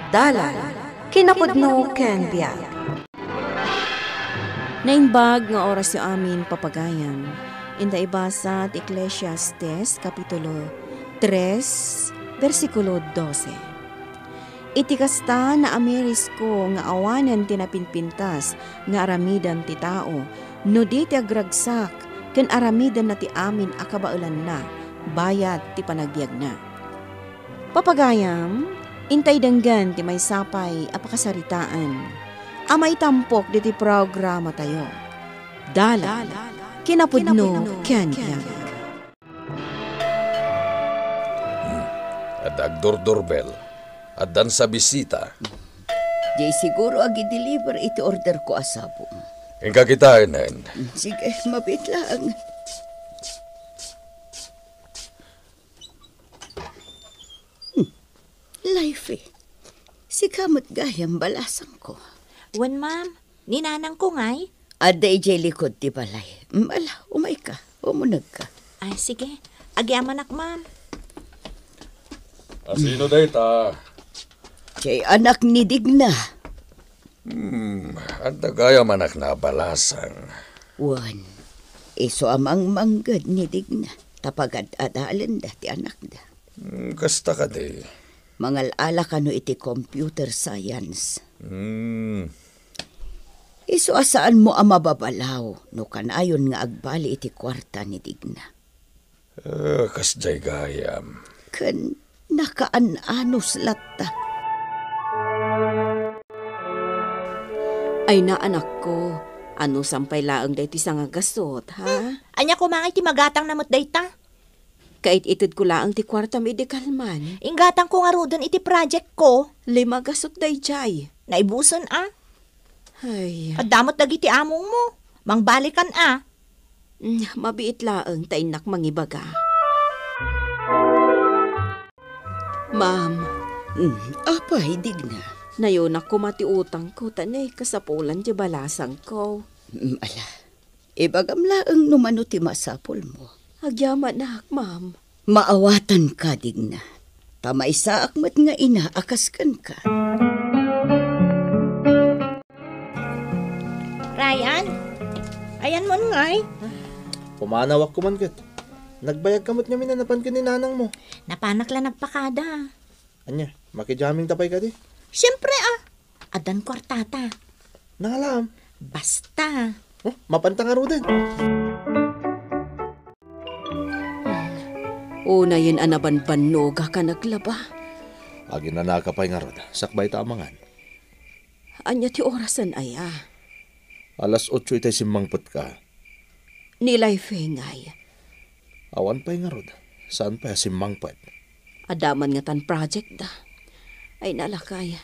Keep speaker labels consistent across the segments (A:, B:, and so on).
A: Dalan, kinapudno ken biag.
B: Naimbag nga oras yung amin papagayan. Inda ibasa ti Ecclesiastes, Kapitulo 3, versikulo 12. Iti kasta na ameris ko nga awanan tinapinpintas nga aramidan ti tao, no di ti agragsak, ken aramidan na ti amin akabaulan na, bayat ti panagbiag na. Papagayam, intay danggan ti may sapay apakasaritaan. Amay tampok di ti programa tayo. Dala, kinapudno, ken.
C: At agdor-doorbell. At dan sa bisita.
D: Di siguro agi-deliver iti order ko asapo.
C: Yung kakitain na yun.
D: Sige, mabit lang. Life eh. Si kamot gayang balasang ko.
E: Wan, ma'am. Ninanang ko nga'y.
D: Ada ijay likod ti balay. Mala, umay ka. Umunag ka.
E: Ay, sige. Agyaman ak, ma'am.
C: Asino dayta?
D: Kay anak ni Digna.
C: At nagaya manak na balasang.
D: Wan. Iso amang manggad ni Digna. Tapagad adalan da ti anak da.
C: Kasta ka di.
D: Mangalala ka no iti computer science. Iso asaan mo ang mababalaw no kanayon nga agbali iti kwarta ni Digna.
C: Kasjay gayam.
D: Kan nakaanos latta.
B: Ay na anak ko, ano sampay laang da iti nga gasot, ha?
E: Anya ko mga iti magatang namot dayta.
B: Kait itid ko laang ti kwarta medical man.
E: Inggatang ko nga rodon iti project ko.
B: 5 gasot day jay.
E: Naibuson
B: Ay,
E: At damot dagiti among mo. Mangbalikan
B: mabiit laang tainak mangibaga. Ma'am,
D: Apay, Digna.
B: nayonak ko mati utang ko, tanay kasapulan di balasang ko.
D: Ala, ibagam laang numano ti masapol mo.
B: Agyaman na, ma'am.
D: Maawatan ka, Digna. Tamay sa akmat nga ina, akaskan ka.
E: Ryan, ayan mo nga'y.
F: Pumanawak ko man kat. Nagbayag kamot nga minanapan ka ni nanang mo.
E: Napanak lang nagpakada.
F: Anya, makijaming tapay ka di.
E: Siyempre Adan kwartata.
F: Nangalam.
E: Basta.
F: Mapanta nga ro din.
B: Una yun anaban-banog ka naglaba.
F: Agi na nakapay nga ro. Sakbay tamangan.
B: Anya ti orasan aya.
F: 8:00 itay simangpot ka.
B: Nilay fengay.
F: Awan pa'y nga ro. Saan pa simangpot?
B: Adaman nga tan project da. Ay nalakay.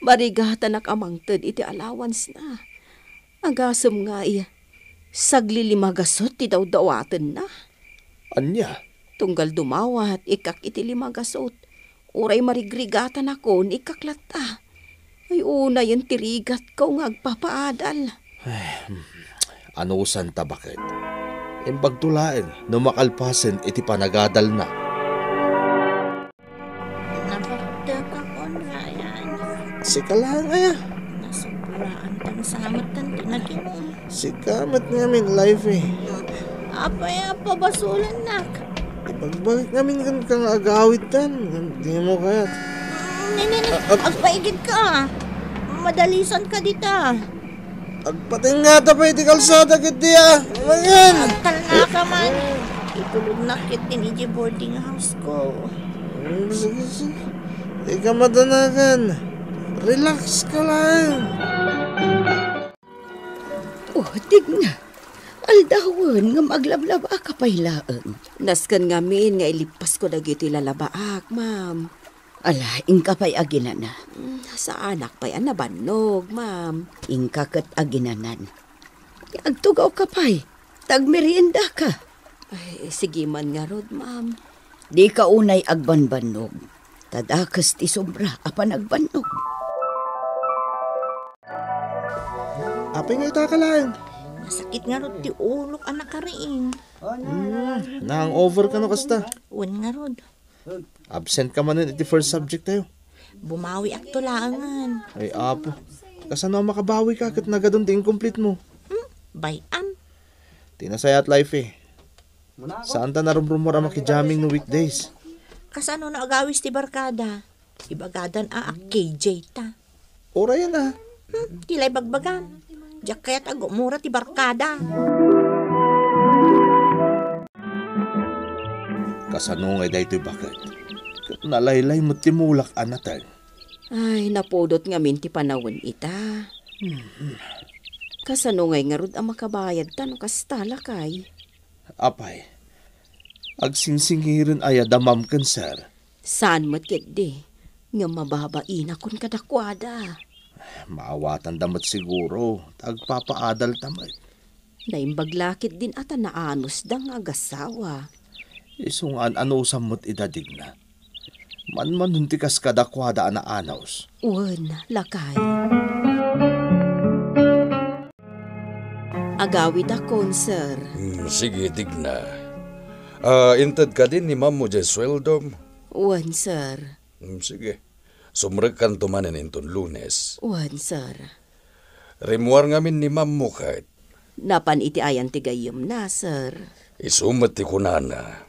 B: Barigatan ak amangtad iti allowance na. Agasam nga iya. Sagli 5 gasot ti daw-dawatan na.
F: Anya?
B: Tunggal dumawat, ikak iti 5 gasot. Uray marigrigatan ako, ikaklata. Ay una yan tirigat ko nga agpapaadal.
F: Anusan ta bakit? Impagtulain, numakalpasin iti panagadal na.
E: Napagdag ako, Ryan.
F: Sika lang aya.
E: Nasubraan tang samot tan tinaginom.
F: Sikamat ngamin life eh.
E: Apa basulan nak.
F: Ipagbalik namin kang agawit tan. Hindi mo kaya.
E: Nene, agpaigid ka. Madalisan ka dita.
F: Agpating nga tapay iti kalsada kiti Magan!
E: Agtal na ka man. Itulog na kit din iji boarding house ko.
F: Sige. Di ka madanagan. Relax ka lang.
D: Digna. Aldawan nga maglablaba ka pailaan.
B: Naskan nga min nga ilipas ko dagiti lalabaak, ma'am.
D: Ala, ingka pa'y aginana.
B: Sa anak pa'y nabannog, ma'am.
D: Ingka kat aginanan. Agtugaw ka pa'y. Tagmerienda ka.
B: Ay, sige man nga rod, ma'am.
D: Di ka unay agbanbanog. Tadakas ti sobra apan agbanog.
F: Apay nga ita ka lang.
E: Masakit nga rod ti ulok anak ka rin.
F: Nang over ka no kasta.
E: Wan nga rod.
F: Absent ka man iti first subject tayo.
E: Bumawi ak tulangan.
F: Ay apo, kasano makabawi ka kat nagadun ti incomplete mo.
E: Bayan.
F: Tinasaya at life eh. Saan ta narumrumura makijaming no weekdays?
E: Kasano na agawis ti barkada? Ibagadan KJ ta.
F: Ora yan ah.
E: Tilay bagbagan. Diyak kaya't agumura ti barkada.
F: Kasano nga dahito bakit? Kat nalaylay mo timulak anatan.
B: Ay, napudot nga minti panawon ita. Kasano nga rod ang makabayad tanong kastala kay.
F: Apay, agsinsingirin ay damam kan sir.
B: Saan mo't di? Nga mababain akong kadakwada.
F: Maawatan damat siguro, tagpapaadal tamad.
B: Naimbaglakit din ata naanos dang agasawa.
F: Isungan ano samot idadig na. Manuntikas kadakwada na anaws.
B: Uwan, lakay. Agawid akon, sir.
C: Sige, digna. Intad ka din ni Ma'am mo dyan sweldom?
B: Uwan, sir.
C: Sige. Sumrag kan tumanan inton Lunes.
B: Uwan, sir.
C: Rimuar ngamin ni Ma'am mo kahit.
B: Napan iti ayan ti gayom na, sir.
C: Isumat ti kunana.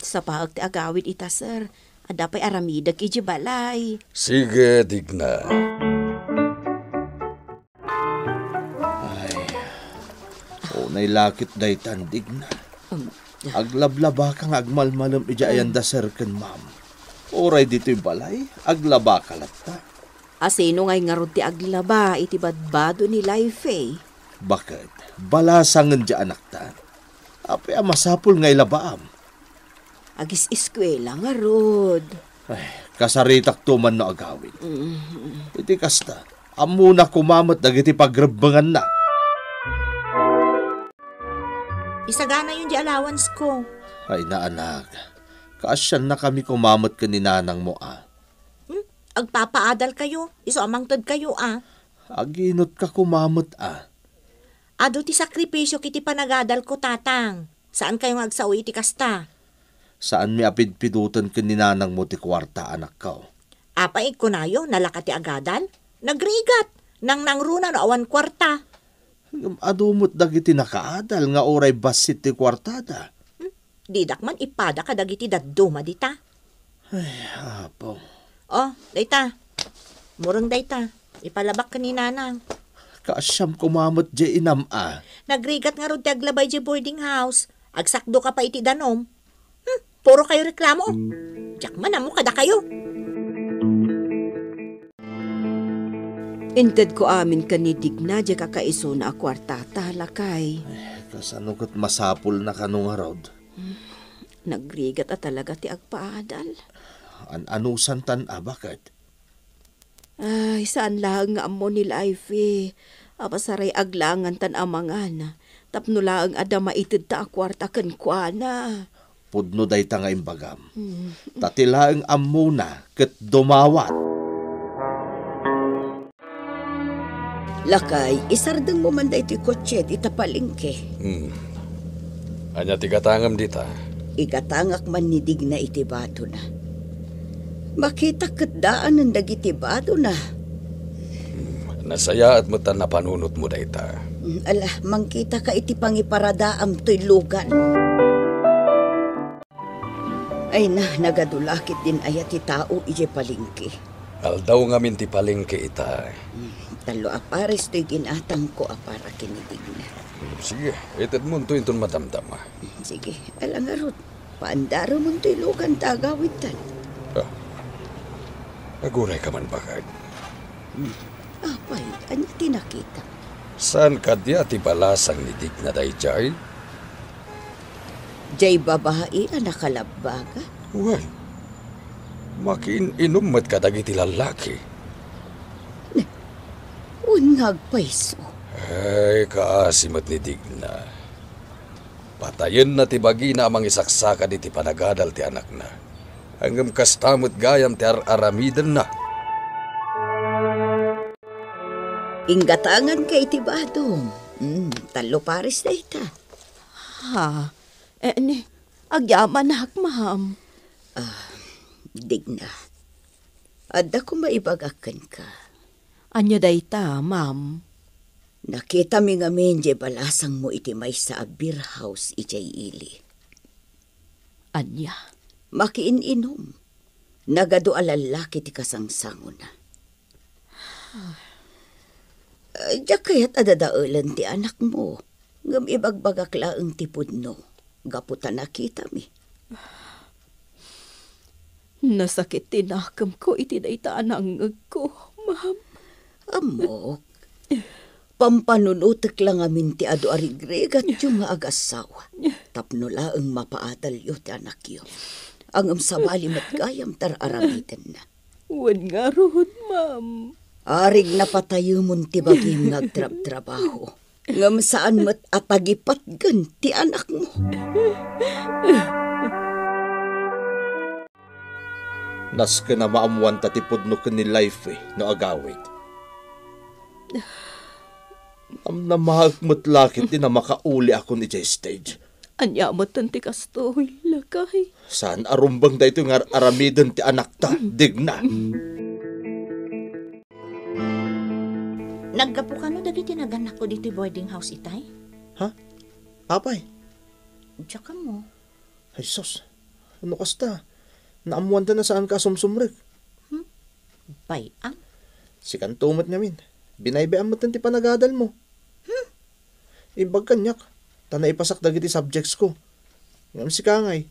B: Sa paag ti agawid ita, sir. Adapay aramidag iji balay.
C: Sige, digna.
F: Unay lakit day tandig na. Aglablaba kang agmalmalam ija ayan da sir ken ma'am. Oray dito'y balay, aglaba kalata.
B: Asino ngay nga rod ti aglaba iti badbado ni life eh.
F: Bakit? Balasangan dya anak ta. Ape masapul ngay labaam.
B: Agis eskwela nga rod.
F: Ay, kasaritak tuman no agawin. Iti kasta, amuna kumamat dagiti pagrebangan na.
E: Isagana yun di allowance ko.
F: Ay na anak, kaasyan na kami kumamat ka ni nanang mo ah.
E: Agpapaadal kayo. Iso amangtod kayo
F: Aginot ka kumamat ah.
E: Ado ti sakripisyo kiti panagadal ko tatang. Saan kayong agsawi iti kasta?
F: Saan mi apidpidutan ka ni nanang mo ti kwarta anak ka?
E: Apay ko nayo, nalakati agadal? Nagrigat, nang nangruna no awan kwarta.
F: Adumot dagiti nakaadal nga oray basit ti kwartada.
E: Didak man ipada ka dagiti dadduma dita.
F: Ay, apo.
E: Oh, dayta. Murang dayta. Ipalabak ka ni nanang.
F: Kaasyam kumamot di inam ah.
E: Nagrigat nga ron ti aglabay di boarding house. Agsakdo ka pa iti danom. Puro kayo reklamo. Diyak man amo kada kayo.
B: Inted ko amin kanidig na di kakaiso na akwartata lakay.
F: Kasano kat masapul na kanong harod.
B: Nagrigat at talaga ti agpaadal.
F: Anusan tan bakit?
B: Ay, saan lang nga amo ni life eh. Apasaray aglangan tan amangan. Tapno lang adama itid ta akwarta ken kuana.
F: Pudno day ta nga imbagam. Tatilaang amuna ket dumawat.
D: Lakay, isardeng mo man da ito'y kotse, itapalingke.
C: Anya tigatangam dita.
D: Igatangak man ni Digna iti bato na. Makita kat daan ng dagiti bato na.
C: Nasaya at mutan na panunot mo dayta.
D: Ala, mangkita ka iti pangiparadaam to'y lugan. Ay na, nagadulakit din ayat ti tao ije palingke.
C: Aldaw ngamin ti palengke ita.
D: Talo apares to'y ginatang ko apara kinidig na.
C: Sige, itad mo ito itong matamtama.
D: Sige, alang arot. Paandaro mo to'y lugan tagawid tan.
C: Aguray ka man bakit?
D: Apay, anya tinakita.
C: Saan ka diya ti balasang ni Digna dayjay?
D: Jay babae na nakalabaga.
C: Uy, makin-inumat ka dagiti lalaki.
D: Unhag paiso.
C: Ay, kaasimat ni Digna. Patayin na ti bagi na amang isaksaka di ti panagadal ti anak na. Hanggang kastamot gayam ti aramidan na.
D: Inggatangan kay iti badong. Talo pares na ita.
B: Ha? Agyaman na hakmaham.
D: Digna. Adda ko maibagakan ka.
B: Anya dayta, ma'am.
D: Nakita mi nga menje balasang mo iti may sa beer house ijay ili.
B: Anya.
D: Makiin-inom. Nagado alalaki ti kasangsango na. Diya kaya't adadaulan ti anak mo. Ngam ibagbagak laeng ti pudno. Gaputan nakita mi.
B: Nasakit tinakam ko iti dayta anangag ko, ma'am.
D: Amok. Pampanunutek lang amin ti ado arigregat yung nga agasawa. Tapno laeng mapaadal yo ti anak yo. Ang sabali mat gayam tar aramitan na.
B: Wan nga rohod, ma'am.
D: Arig na patayo mon ti bagim nagtrab-trabaho. Ngam saan mat atagipat gan ti anak mo.
F: Nas ka na maamuan tatipod no ka ni life no agawid. Am na mahagmutlakit din na makauli ako ni J stage.
B: Anya mo tanti kastoy, lakay.
F: Saan arumbang da ito nga aramidon ti anak ta, digna.
E: Naggapo ka no dagiti naganak ko dito boarding house itay?
F: Ha? Apay?
E: Tsaka mo.
F: Ay sos, ano kasta? Naamuan na saan ka sumsumrek?
E: Bayang?
F: Si kantumot ngamin. Binaybayan mo ti panagadal mo. Ibag kanyak. Tanay ipasak dagiti subjects ko. Ngam si kangay.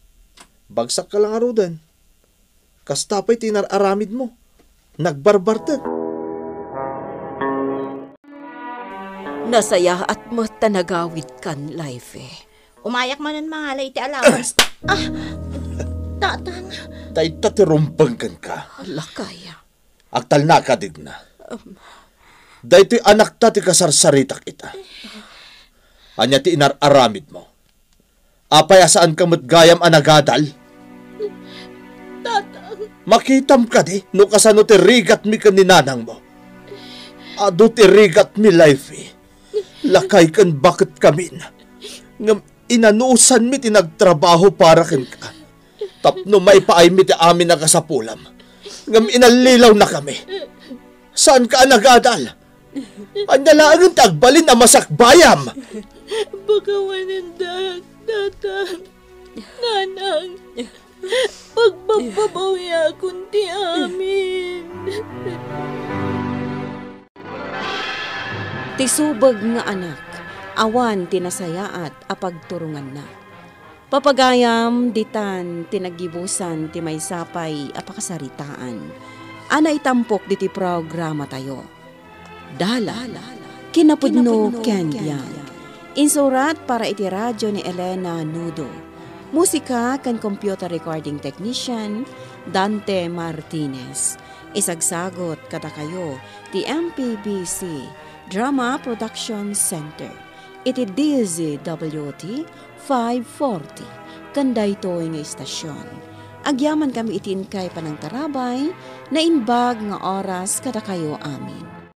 F: Bagsak ka lang arudan. Kastapay tinararamid mo. Nagbarbartag.
B: Nasaya at matanagawid kan life eh.
E: Umayak man ang mahalay ti allowance. Tatang.
F: Tay tatirumpang kan ka.
B: Lakaya.
F: Aktal na ka digna. Dahito'y anak ta ti kasarsaritak ita. Anya ti inararamid mo. Apay asaan ka gayam anagadal?
E: Tatang.
F: Makitam ka di, no kasano ti rigat mi kaninanang mo. Ado ti rigat mi life eh. Lakay kan bakit kami na. Ngam inanusan mi tinagtrabaho para kin ka. Tapno may paay mi ti amin na kasapulam. Ngam inalilaw na kami. Saan ka nagadal? Andalaang tagbalin na masakbayam.
E: Pagkawanindak, tatang. Nanang. Pagbababawi akong ti amin.
B: Tisubag nga anak, awan tinasayaat apagturungan na. Papagayam ditan tinagibusan ti may sapay apakasaritaan. Ana itampok diti programa tayo. Dala, kinapudno Kendian. Insurat para iti radyo ni Elena Nudo. Musika kan computer recording technician Dante Martinez. Isagsagot kata kayo ti MPBC Drama Production Center. Iti DZWT 540. Kanday to nga istasyon. Agyaman kami itin kay panang tarabay na inbag nga oras kada kayo amin.